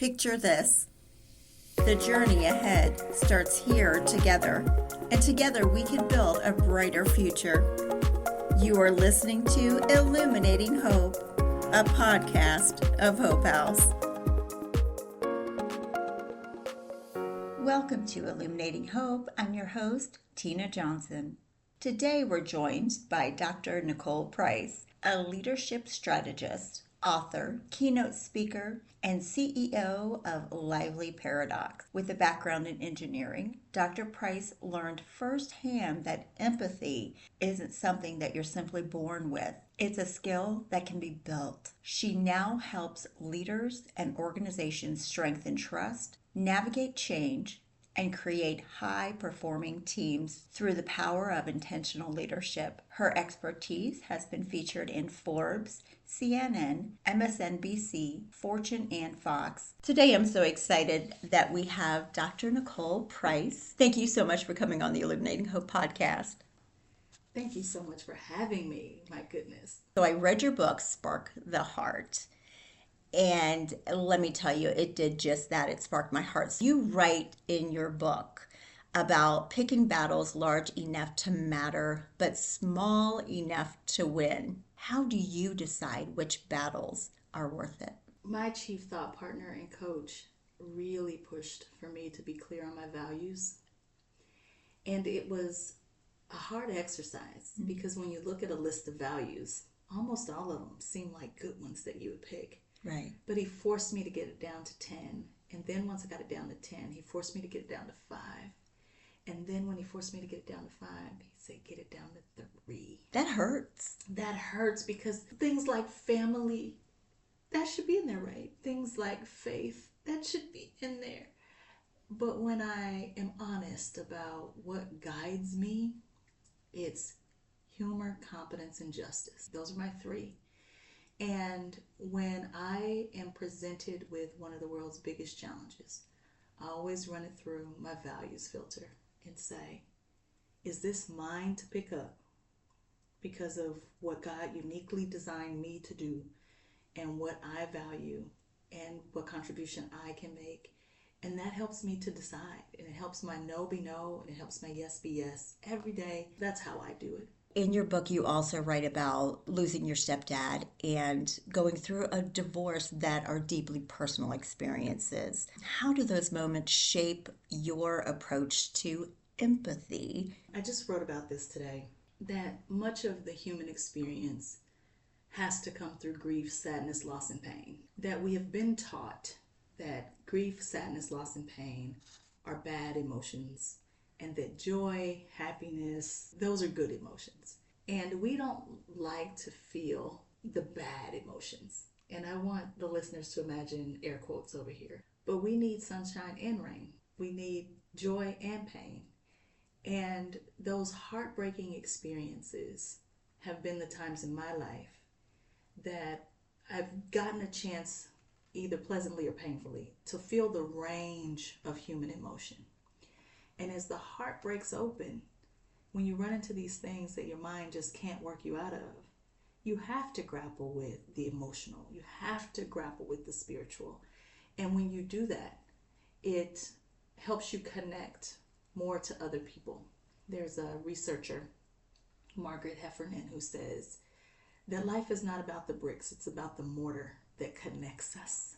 Picture this. The journey ahead starts here together, and together we can build a brighter future. You are listening to Illuminating Hope, a podcast of Hope House. Welcome to Illuminating Hope. I'm your host, Tina Johnson. Today we're joined by Dr. Nicole Price, a leadership strategist, author, keynote speaker, and CEO of Lively Paradox. With a background in engineering, Dr. Price learned firsthand that empathy isn't something that you're simply born with. It's a skill that can be built. She now helps leaders and organizations strengthen trust, navigate change, and create high-performing teams through the power of intentional leadership. Her expertise has been featured in Forbes, CNN, MSNBC, Fortune, and Fox. Today I'm so excited that we have Dr. Nicole Price. Thank you so much for coming on the Illuminating Hope podcast. Thank you so much for having me. My goodness. So I read your book, Spark the Heart. And let me tell you, it did just that. It sparked my heart. So you write in your book about picking battles large enough to matter, but small enough to win. How do you decide which battles are worth it? My chief thought partner and coach really pushed for me to be clear on my values. And it was a hard exercise because when you look at a list of values, almost all of them seem like good ones that you would pick. Right. But he forced me to get it down to 10. And then once I got it down to 10, he forced me to get it down to 5. And then when he forced me to get it down to 5, he said, get it down to 3. That hurts. That hurts because things like family, that should be in there, right? Things like faith, that should be in there. But when I am honest about what guides me, it's humor, competence, and justice. Those are my 3. And when I am presented with one of the world's biggest challenges, I always run it through my values filter and say, is this mine to pick up because of what God uniquely designed me to do and what I value and what contribution I can make? And that helps me to decide. And it helps my no be no, and it helps my yes be yes every day. That's how I do it. In your book, you also write about losing your stepdad and going through a divorce that are deeply personal experiences. How do those moments shape your approach to empathy? I just wrote about this today, that much of the human experience has to come through grief, sadness, loss, and pain. That we have been taught that grief, sadness, loss, and pain are bad emotions, and that joy, happiness, those are good emotions. And we don't like to feel the bad emotions. And I want the listeners to imagine air quotes over here. But we need sunshine and rain. We need joy and pain. And those heartbreaking experiences have been the times in my life that I've gotten a chance, either pleasantly or painfully, to feel the range of human emotion. And as the heart breaks open, when you run into these things that your mind just can't work you out of, you have to grapple with the emotional. You have to grapple with the spiritual. And when you do that, it helps you connect more to other people. There's a researcher, Margaret Heffernan, who says that life is not about the bricks, it's about the mortar that connects us.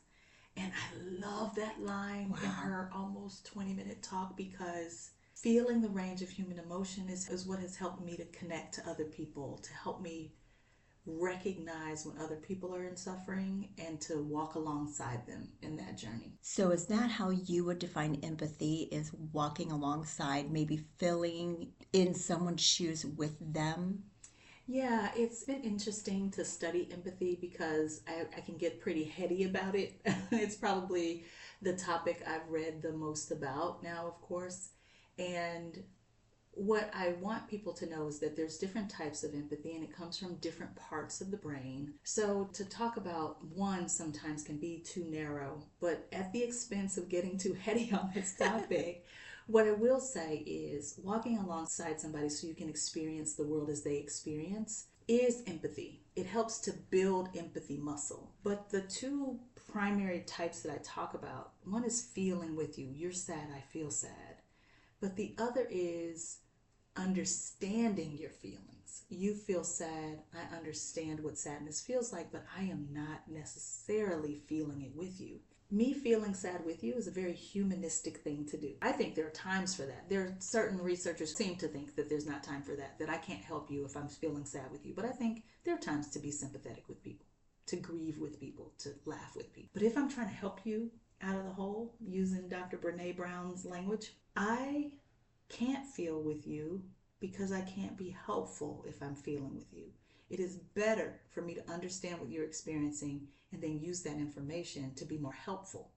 And I love that line in her almost 20-minute talk, because feeling the range of human emotion is what has helped me to connect to other people, to help me recognize when other people are in suffering and to walk alongside them in that journey. So is that how you would define empathy, is walking alongside, maybe filling in someone's shoes with them? Yeah, it's been interesting to study empathy because I can get pretty heady about it. It's probably the topic I've read the most about now, of course. And what I want people to know is that there's different types of empathy, and it comes from different parts of the brain. So to talk about one sometimes can be too narrow, but at the expense of getting too heady on this topic, what I will say is walking alongside somebody so you can experience the world as they experience is empathy. It helps to build empathy muscle. But the two primary types that I talk about. One is feeling with you. You're sad, I feel sad. But the other is understanding your feelings. You feel sad, I understand what sadness feels like, but I am not necessarily feeling it with you. Me feeling sad with you is a very humanistic thing to do. I think there are times for that. There are certain researchers seem to think that there's not time for that I can't help you if I'm feeling sad with you. But I think there are times to be sympathetic with people, to grieve with people, to laugh with people. But if I'm trying to help you out of the hole, using Dr. Brene Brown's language, I can't feel with you because I can't be helpful if I'm feeling with you. It is better for me to understand what you're experiencing and then use that information to be more helpful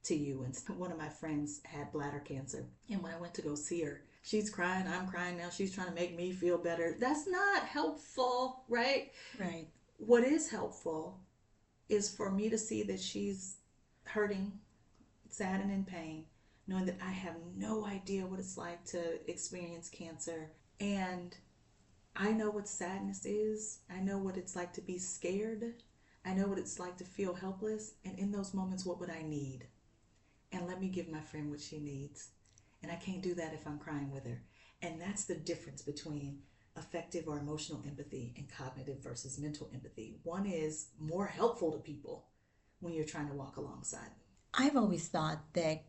to you. And one of my friends had bladder cancer, and when I went to go see her, she's crying, I'm crying now, she's trying to make me feel better. That's not helpful, right? Right. What is helpful is for me to see that she's hurting, sad, and in pain, knowing that I have no idea what it's like to experience cancer. And I know what sadness is. I know what it's like to be scared. I know what it's like to feel helpless. And in those moments, what would I need? And let me give my friend what she needs. And I can't do that if I'm crying with her. And that's the difference between affective or emotional empathy and cognitive versus mental empathy. One is more helpful to people when you're trying to walk alongside them. I've always thought that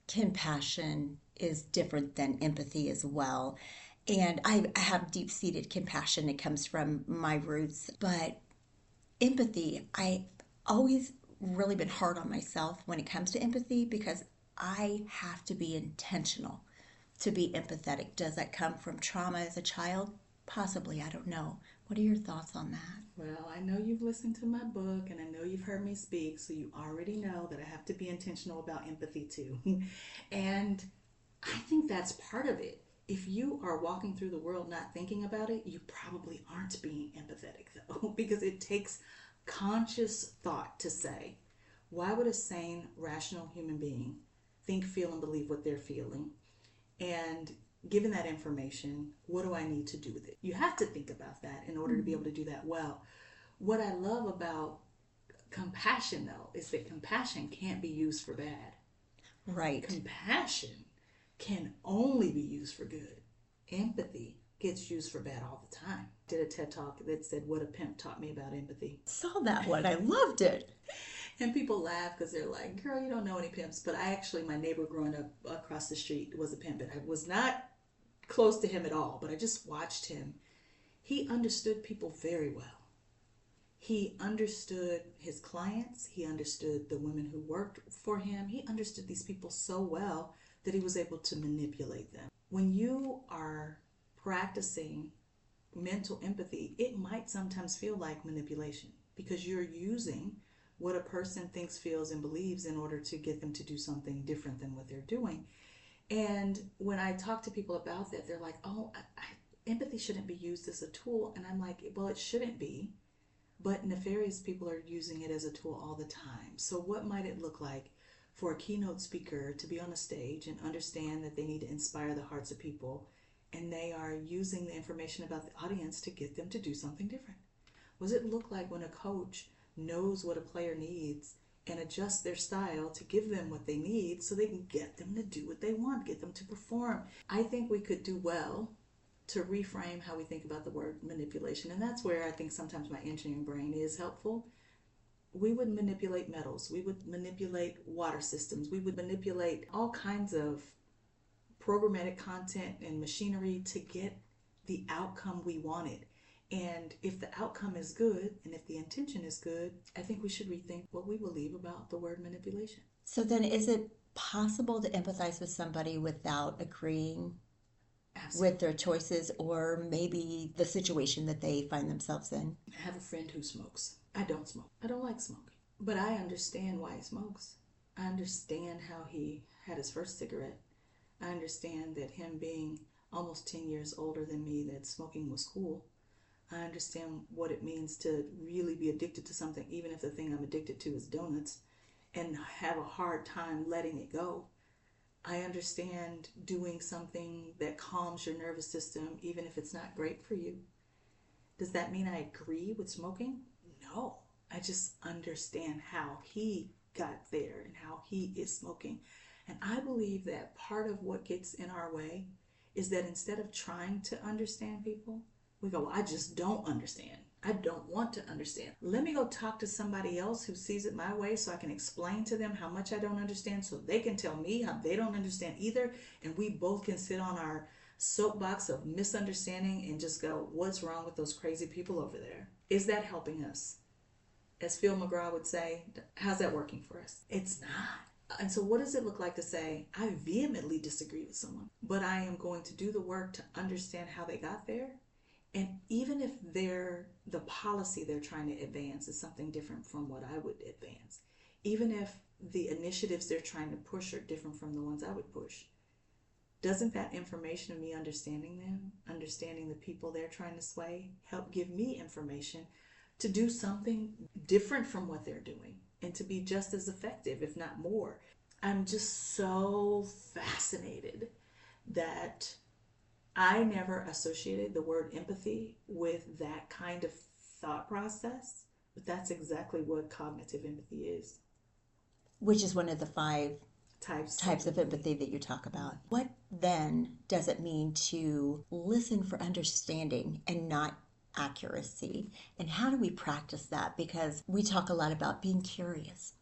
compassion is different than empathy as well. And I have deep-seated compassion. It comes from my roots. But empathy, I've always really been hard on myself when it comes to empathy because I have to be intentional to be empathetic. Does that come from trauma as a child? Possibly, I don't know. What are your thoughts on that? Well, I know you've listened to my book and I know you've heard me speak, so you already know that I have to be intentional about empathy too. And I think that's part of it. If you are walking through the world not thinking about it, you probably aren't being empathetic though, because it takes conscious thought to say, why would a sane, rational human being think, feel, and believe what they're feeling? And given that information, what do I need to do with it? You have to think about that in order to be able to do that well. What I love about compassion, though, is that compassion can't be used for bad. Right. Compassion can only be used for good. Empathy gets used for bad all the time. Did a TED Talk that said, what a pimp taught me about empathy. Saw that one. I loved it. And people laugh because they're like, girl, you don't know any pimps. But my neighbor growing up across the street was a pimp. And I was not close to him at all, but I just watched him. He understood people very well. He understood his clients. He understood the women who worked for him. He understood these people so well that he was able to manipulate them. When you are practicing mental empathy, it might sometimes feel like manipulation because you're using what a person thinks, feels, and believes in order to get them to do something different than what they're doing. And when I talk to people about that, they're like, oh, empathy shouldn't be used as a tool. And I'm like, well, it shouldn't be. But nefarious people are using it as a tool all the time. So what might it look like for a keynote speaker to be on a stage and understand that they need to inspire the hearts of people, and they are using the information about the audience to get them to do something different? What does it look like when a coach knows what a player needs and adjusts their style to give them what they need so they can get them to do what they want, get them to perform? I think we could do well to reframe how we think about the word manipulation. And that's where I think sometimes my engineering brain is helpful. We would manipulate metals. We would manipulate water systems. We would manipulate all kinds of programmatic content and machinery to get the outcome we wanted. And if the outcome is good and if the intention is good, I think we should rethink what we believe about the word manipulation. So then is it possible to empathize with somebody without agreeing Absolutely. with their choices or maybe the situation that they find themselves in? I have a friend who smokes. I don't smoke. I don't like smoking. But I understand why he smokes. I understand how he had his first cigarette. I understand that him being almost 10 years older than me, that smoking was cool. I understand what it means to really be addicted to something, even if the thing I'm addicted to is donuts, and have a hard time letting it go. I understand doing something that calms your nervous system, even if it's not great for you. Does that mean I agree with smoking? No. I just understand how he got there and how he is smoking. And I believe that part of what gets in our way is that instead of trying to understand people, we go, well, I just don't understand. I don't want to understand. Let me go talk to somebody else who sees it my way so I can explain to them how much I don't understand so they can tell me how they don't understand either. And we both can sit on our soapbox of misunderstanding and just go, what's wrong with those crazy people over there? Is that helping us? As Phil McGraw would say, how's that working for us? It's not. And so what does it look like to say, I vehemently disagree with someone, but I am going to do the work to understand how they got there? And even if the policy they're trying to advance is something different from what I would advance, even if the initiatives they're trying to push are different from the ones I would push, doesn't that information of me understanding them, understanding the people they're trying to sway, help give me information to do something different from what they're doing and to be just as effective, if not more? I'm just so fascinated that I never associated the word empathy with that kind of thought process, but that's exactly what cognitive empathy is. Which is one of the 5 types of empathy that you talk about. What then does it mean to listen for understanding and not accuracy? And how do we practice that? Because we talk a lot about being curious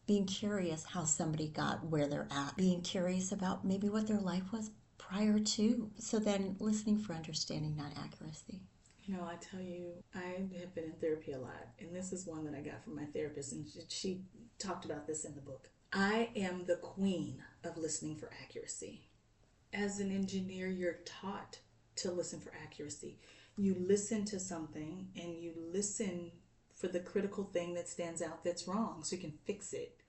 how somebody got where they're at, being curious about maybe what their life was prior to. So then listening for understanding, not accuracy. You know, I tell you, I have been in therapy a lot, and this is one that I got from my therapist, and she talked about this in the book. I am the queen of listening for accuracy. As an engineer, you're taught to listen for accuracy. You listen to something and you listen for the critical thing that stands out that's wrong so you can fix it.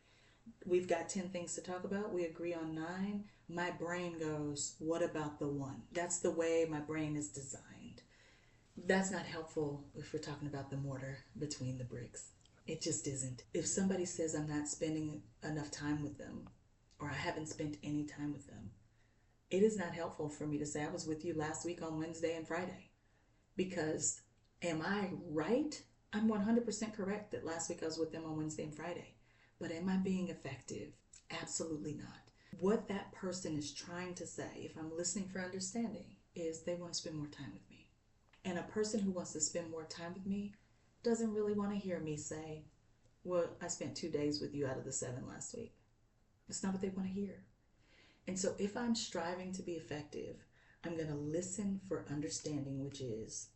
We've got 10 things to talk about. We agree on 9. My brain goes, what about the 1? That's the way my brain is designed. That's not helpful if we're talking about the mortar between the bricks. It just isn't. If somebody says I'm not spending enough time with them, or I haven't spent any time with them, it is not helpful for me to say I was with you last week on Wednesday and Friday. Because am I right? I'm 100% correct that last week I was with them on Wednesday and Friday. But am I being effective? Absolutely not. What that person is trying to say, if I'm listening for understanding, is they want to spend more time with me. And a person who wants to spend more time with me doesn't really want to hear me say, well, I spent 2 days with you out of the 7 last week. It's not what they want to hear. And so if I'm striving to be effective, I'm going to listen for understanding, which is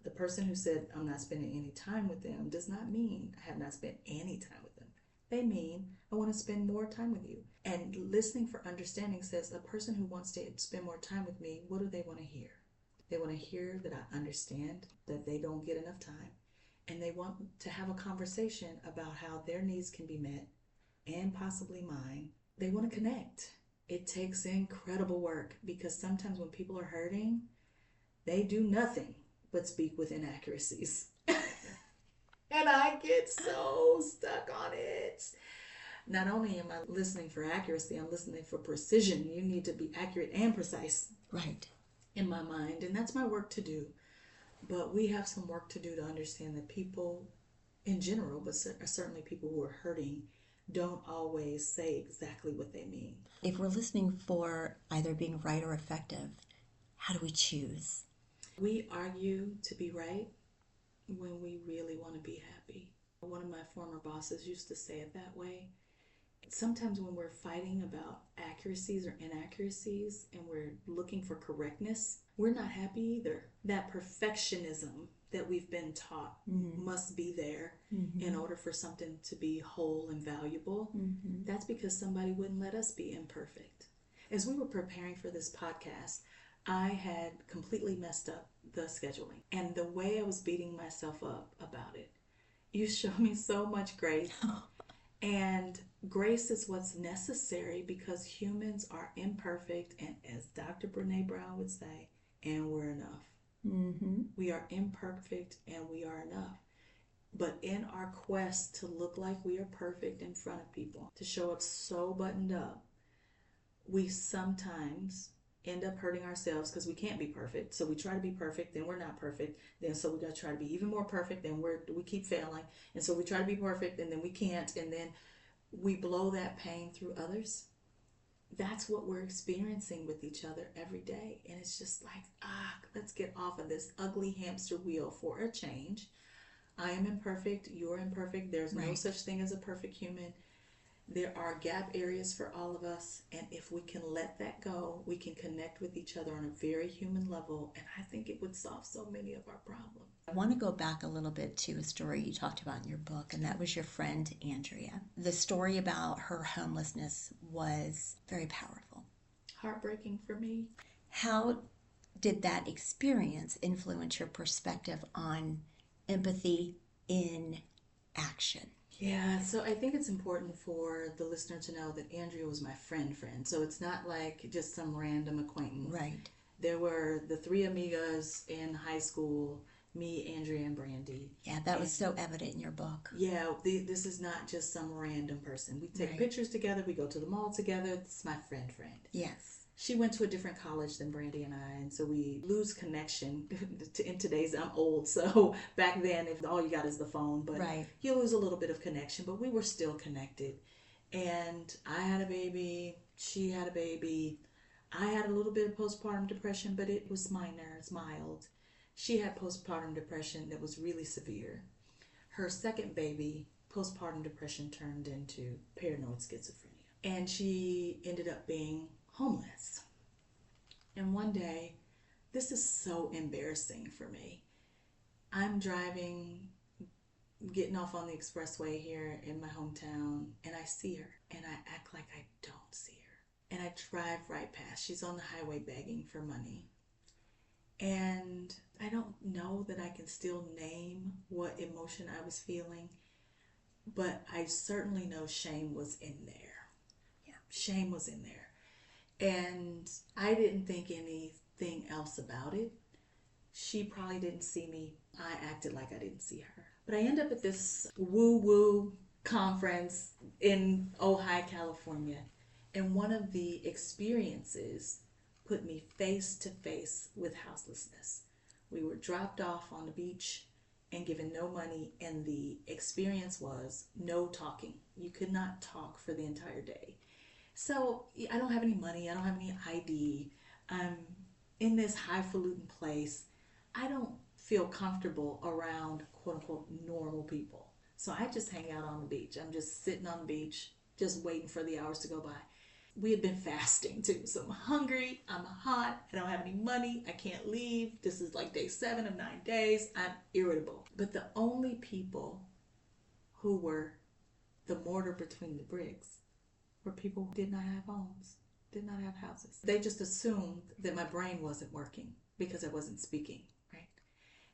the person who said I'm not spending any time with them does not mean I have not spent any time with them. They mean I want to spend more time with you. And listening for understanding says a person who wants to spend more time with me, what do they want to hear? They want to hear that I understand that they don't get enough time. And they want to have a conversation about how their needs can be met and possibly mine. They want to connect. It takes incredible work because sometimes when people are hurting, they do nothing but speak with inaccuracies. And I get so stuck on it. Not only am I listening for accuracy, I'm listening for precision. You need to be accurate and precise. Right. In my mind. And that's my work to do. But we have some work to do to understand that people in general, but certainly people who are hurting, don't always say exactly what they mean. If we're listening for either being right or effective, how do we choose? We argue to be right when we really want to be happy. One of my former bosses used to say it that way. Sometimes when we're fighting about accuracies or inaccuracies and we're looking for correctness, we're not happy either. That perfectionism that we've been taught must be there in order for something to be whole and valuable. That's because somebody wouldn't let us be imperfect. As we were preparing for this podcast, I had completely messed up the scheduling. And the way I was beating myself up about it, you showed me so much grace. And grace is what's necessary because humans are imperfect, and as Dr. Brene Brown would say, and we're enough. We are imperfect and we are enough. But in our quest to look like we are perfect in front of people, to show up so buttoned up, we sometimes end up hurting ourselves because we can't be perfect. So we try to be perfect, then we're not perfect. Then so we got to try to be even more perfect, then we keep failing. And so we try to be perfect and then we can't. And then we blow that pain through others. That's what we're experiencing with each other every day. And it's just like, let's get off of this ugly hamster wheel for a change. I am imperfect. You're imperfect. There's no such thing as a perfect human. There are gap areas for all of us. And if we can let that go, we can connect with each other on a very human level. And I think it would solve so many of our problems. I want to go back a little bit to a story you talked about in your book, and that was your friend Andrea. The story about her homelessness was very powerful. Heartbreaking for me. How did that experience influence your perspective on empathy in action? Yeah, so I think it's important for the listener to know that Andrea was my friend. So it's not like just some random acquaintance. Right. There were the three amigas in high school, me, Andrea, and Brandy. Yeah, that was so evident in your book. Yeah, this is not just some random person. We take pictures together, we go to the mall together. This is my friend. Yes. She went to a different college than Brandy and I, and so we lose connection. In today's, I'm old, so back then, if all you got is the phone, but you lose a little bit of connection, but we were still connected. And I had a baby, she had a baby. I had a little bit of postpartum depression, but it was minor, it's mild. She had postpartum depression that was really severe. Her second baby, postpartum depression turned into paranoid schizophrenia. And she ended up being homeless. And one day, this is so embarrassing for me. I'm driving, getting off on the expressway here in my hometown, and I see her, and I act like I don't see her. And I drive right past. She's on the highway begging for money. And I don't know that I can still name what emotion I was feeling, but I certainly know shame was in there. Yeah, shame was in there. And I didn't think anything else about it. She probably didn't see me. I acted like I didn't see her. But I end up at this woo-woo conference in Ojai, California. And one of the experiences put me face to face with houselessness. We were dropped off on the beach and given no money. And the experience was no talking. You could not talk for the entire day. So I don't have any money. I don't have any ID. I'm in this highfalutin place. I don't feel comfortable around quote unquote normal people. So I just hang out on the beach. I'm just sitting on the beach, just waiting for the hours to go by. We had been fasting too. So I'm hungry. I'm hot. I don't have any money. I can't leave. This is like day 7 of 9 days. I'm irritable. But the only people who were the mortar between the bricks were people who did not have homes, did not have houses. They just assumed that my brain wasn't working because I wasn't speaking, right?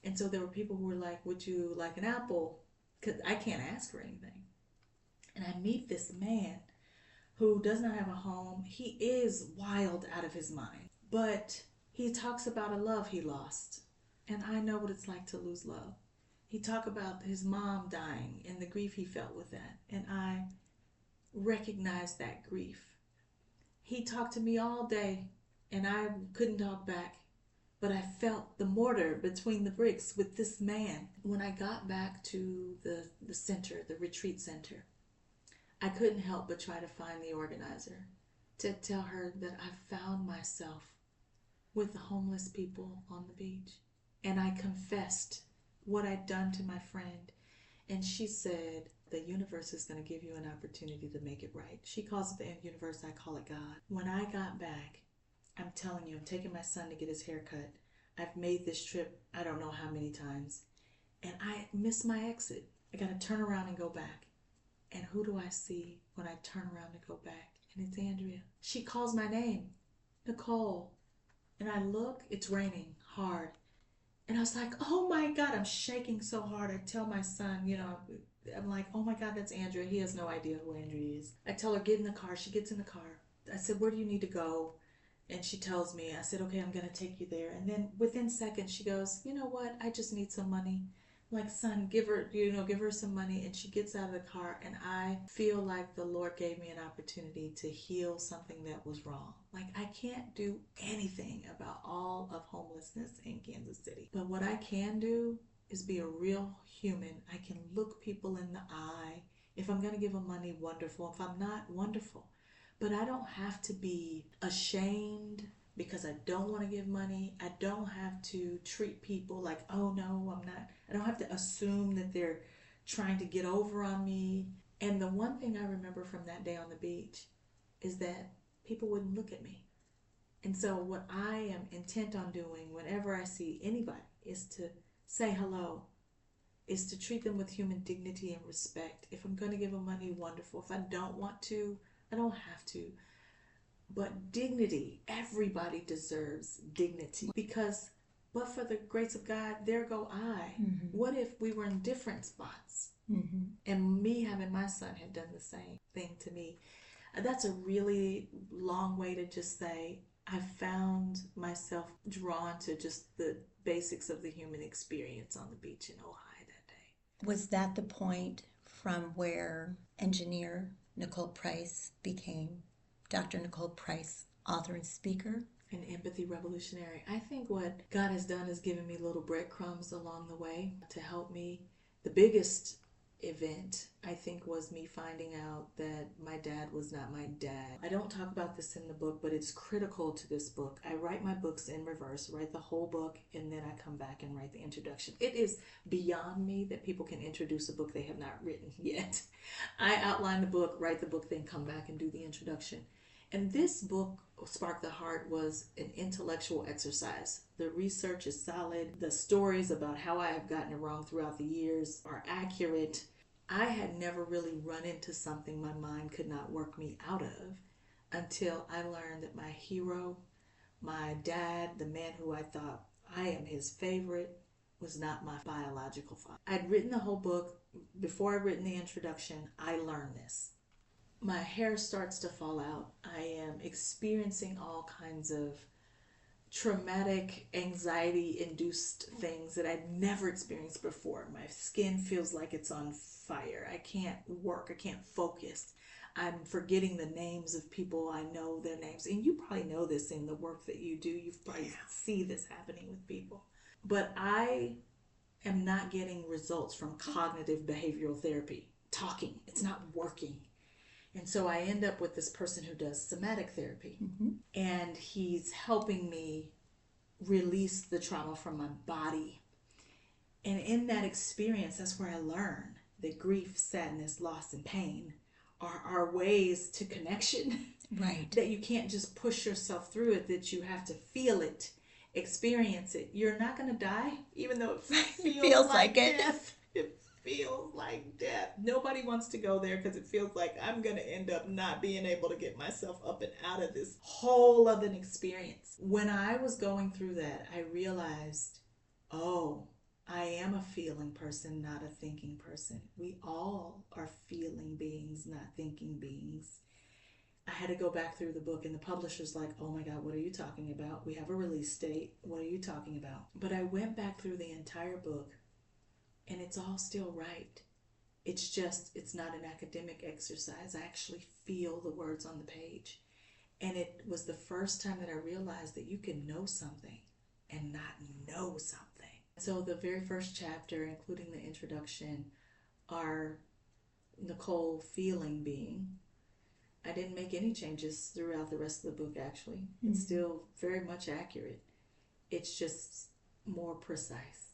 And so there were people who were like, would you like an apple? Because I can't ask for anything. And I meet this man who does not have a home. He is wild out of his mind, but he talks about a love he lost. And I know what it's like to lose love. He talked about his mom dying and the grief he felt with that. And I recognize that grief. He talked to me all day and I couldn't talk back, but I felt the mortar between the bricks with this man. When I got back to the center, the retreat center, I couldn't help but try to find the organizer to tell her that I found myself with the homeless people on the beach. And I confessed what I'd done to my friend. And she said, the universe is going to give you an opportunity to make it right. She calls it the universe, I call it God. When I got back, I'm telling you, I'm taking my son to get his hair cut. I've made this trip, I don't know how many times. And I miss my exit. I got to turn around and go back. And who do I see when I turn around to go back? And it's Andrea. She calls my name, Nicole. And I look, it's raining hard. And I was like, oh my God, I'm shaking so hard. I tell my son, I'm like, oh my God, that's Andrea. He has no idea who Andrea is. I tell her, get in the car. She gets in the car. I said, where do you need to go? And she tells me. I said, okay, I'm going to take you there. And then within seconds, she goes, you know what? I just need some money. I'm like, son, give her some money. And she gets out of the car. And I feel like the Lord gave me an opportunity to heal something that was wrong. Like, I can't do anything about all of homelessness in Kansas City. But what I can do is be a real human. I can look people in the eye If I'm going to give them money, wonderful. If I'm not, wonderful. But I don't have to be ashamed because I don't want to give money. I don't have to treat people like, oh no, I'm not. I don't have to assume that they're trying to get over on me. And the one thing I remember from that day on the beach is that people wouldn't look at me. And so what I am intent on doing whenever I see anybody is to say hello, is to treat them with human dignity and respect. If I'm going to give them money, wonderful. If I don't want to, I don't have to. But dignity, everybody deserves dignity because, but for the grace of God, there go I. Mm-hmm. What if we were in different spots? Mm-hmm. And me having my son had done the same thing to me. That's a really long way to just say, I found myself drawn to just the basics of the human experience on the beach in Ojai that day. Was that the point from where engineer Nicole Price became Dr. Nicole Price, author and speaker? An empathy revolutionary. I think what God has done is given me little breadcrumbs along the way to help me. The biggest event, I think, was me finding out that my dad was not my dad. I don't talk about this in the book, but it's critical to this book. I write my books in reverse, write the whole book, and then I come back and write the introduction. It is beyond me that people can introduce a book they have not written yet. I outline the book, write the book, then come back and do the introduction. And this book, Spark the Heart, was an intellectual exercise. The research is solid. The stories about how I have gotten it wrong throughout the years are accurate. I had never really run into something my mind could not work me out of until I learned that my hero, my dad, the man who I thought I am his favorite, was not my biological father. I'd written the whole book. Before I'd written the introduction, I learned this. My hair starts to fall out. I am experiencing all kinds of traumatic, anxiety-induced things that I'd never experienced before. My skin feels like it's on fire. I can't work. I can't focus. I'm forgetting the names of people. I know their names. And you probably know this in the work that you do. You probably see this happening with people. But I am not getting results from cognitive behavioral therapy. Talking. It's not working. And so I end up with this person who does somatic therapy. Mm-hmm. And he's helping me release the trauma from my body. And in that experience, that's where I learn that grief, sadness, loss, and pain are ways to connection. Right. That you can't just push yourself through it, that you have to feel it, experience it. You're not going to die, even though it feels like death. It feels like death. Nobody wants to go there because it feels like I'm going to end up not being able to get myself up and out of this hole of an experience. When I was going through that, I realized, oh, I am a feeling person, not a thinking person. We all are feeling beings, not thinking beings. I had to go back through the book, and the publisher's like, oh my God, what are you talking about? We have a release date. What are you talking about? But I went back through the entire book, and it's all still right. It's just, it's not an academic exercise. I actually feel the words on the page. And it was the first time that I realized that you can know something and not know something. So the very first chapter, including the introduction, are Nicole feeling being. I didn't make any changes throughout the rest of the book, actually. Mm-hmm. It's still very much accurate. It's just more precise.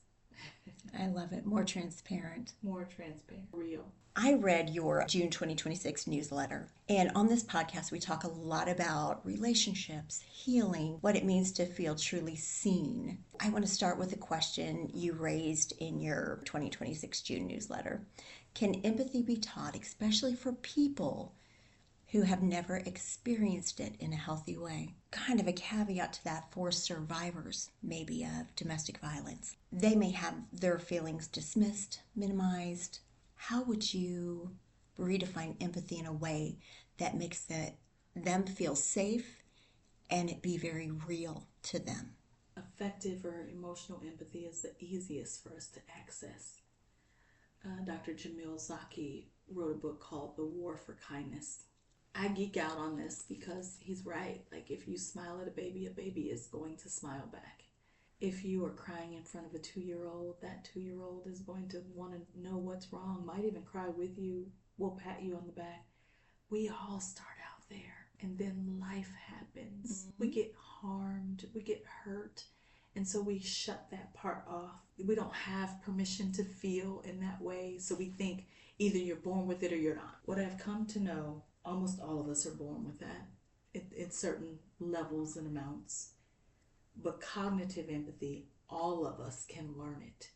I love it. More transparent. More transparent. Real. I read your June 2026 newsletter, and on this podcast we talk a lot about relationships, healing, what it means to feel truly seen. I want to start with a question you raised in your 2026 June newsletter. Can empathy be taught, especially for people who have never experienced it in a healthy way? Kind of a caveat to that for survivors, maybe, of domestic violence. They may have their feelings dismissed, minimized. How would you redefine empathy in a way that makes them feel safe and it be very real to them? Effective or emotional empathy is the easiest for us to access. Dr. Jamil Zaki wrote a book called The War for Kindness. I geek out on this because he's right. Like, if you smile at a baby is going to smile back. If you are crying in front of a 2-year-old, that 2-year-old is going to want to know what's wrong, might even cry with you, we'll pat you on the back. We all start out there, and then life happens. We get harmed, we get hurt, and so we shut that part off. We don't have permission to feel in that way, so we think either you're born with it or you're not. What I've come to know, almost all of us are born with that in certain levels and amounts. But cognitive empathy, all of us can learn it.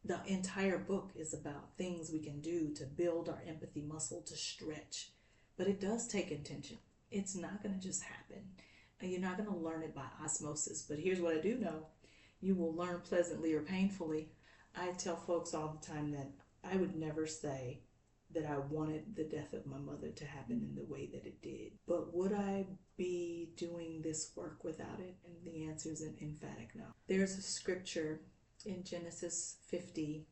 The entire book is about things we can do to build our empathy muscle, to stretch. But it does take intention. It's not going to just happen. You're not going to learn it by osmosis. But here's what I do know. You will learn pleasantly or painfully. I tell folks all the time that I would never say that I wanted the death of my mother to happen in the way that it did. But would I be doing this work without it? And the answer is an emphatic no. There's a scripture in Genesis 50.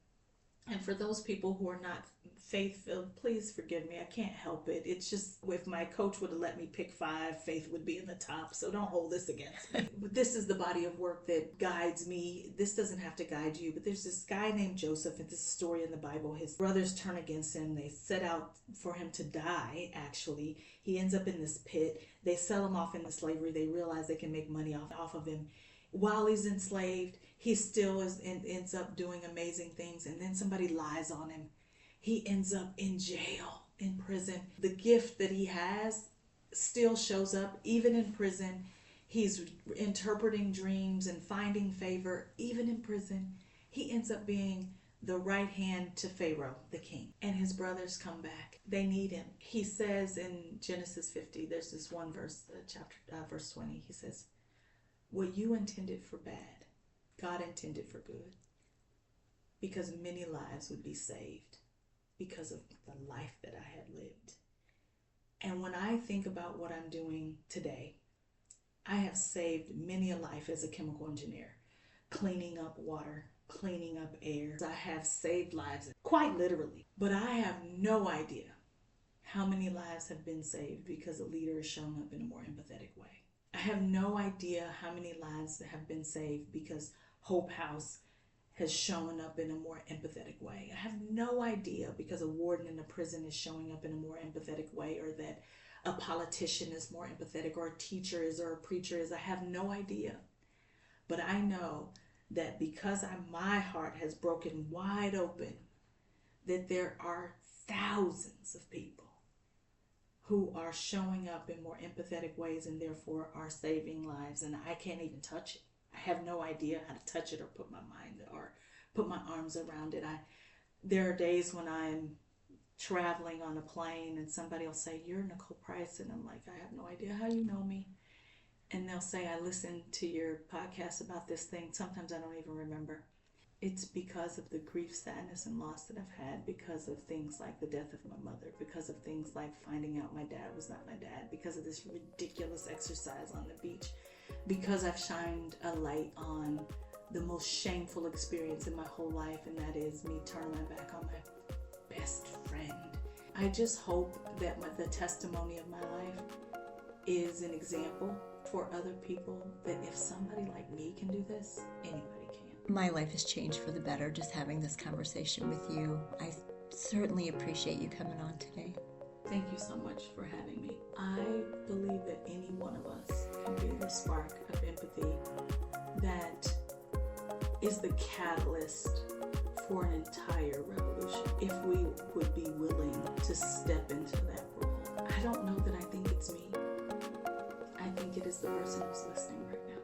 And for those people who are not faith-filled, please forgive me. I can't help it. It's just, if my coach would have let me pick 5, faith would be in the top. So don't hold this against me. This is the body of work that guides me. This doesn't have to guide you. But there's this guy named Joseph, and this is a story in the Bible. His brothers turn against him. They set out for him to die, actually. He ends up in this pit. They sell him off into slavery. They realize they can make money off of him. While he's enslaved, he still ends up doing amazing things, and then somebody lies on him. He ends up in jail, in prison. The gift that he has still shows up, even in prison. He's interpreting dreams and finding favor, even in prison. He ends up being the right hand to Pharaoh, the king. And his brothers come back. They need him. He says in Genesis 50, there's this one verse, verse 20, he says, "What you intended for bad, God intended for good, because many lives would be saved because of the life that I had lived." And when I think about what I'm doing today, I have saved many a life as a chemical engineer, cleaning up water, cleaning up air. I have saved lives, quite literally. But I have no idea how many lives have been saved because a leader has shown up in a more empathetic way. I have no idea how many lives have been saved because Hope House has shown up in a more empathetic way. I have no idea because a warden in a prison is showing up in a more empathetic way, or that a politician is more empathetic, or a teacher is, or a preacher is. I have no idea. But I know that because my heart has broken wide open, that there are thousands of people who are showing up in more empathetic ways and therefore are saving lives. And I can't even touch it. I have no idea how to touch it or put my mind or put my arms around it. There are days when I'm traveling on a plane and somebody will say, "You're Nicole Price," and I'm like, "I have no idea how you know me." And they'll say, "I listened to your podcast about this thing." Sometimes I don't even remember. It's because of the grief, sadness, and loss that I've had, because of things like the death of my mother, because of things like finding out my dad was not my dad, because of this ridiculous exercise on the beach, because I've shined a light on the most shameful experience in my whole life, and that is me turning my back on my best friend. I just hope that the testimony of my life is an example for other people, that if somebody like me can do this, anybody can. My life has changed for the better just having this conversation with you. I certainly appreciate you coming on today. Thank you so much for having me. I believe that any one of us can be the spark of empathy that is the catalyst for an entire revolution, if we would be willing to step into that role. I don't know that I think it's me. I think it is the person who's listening right now.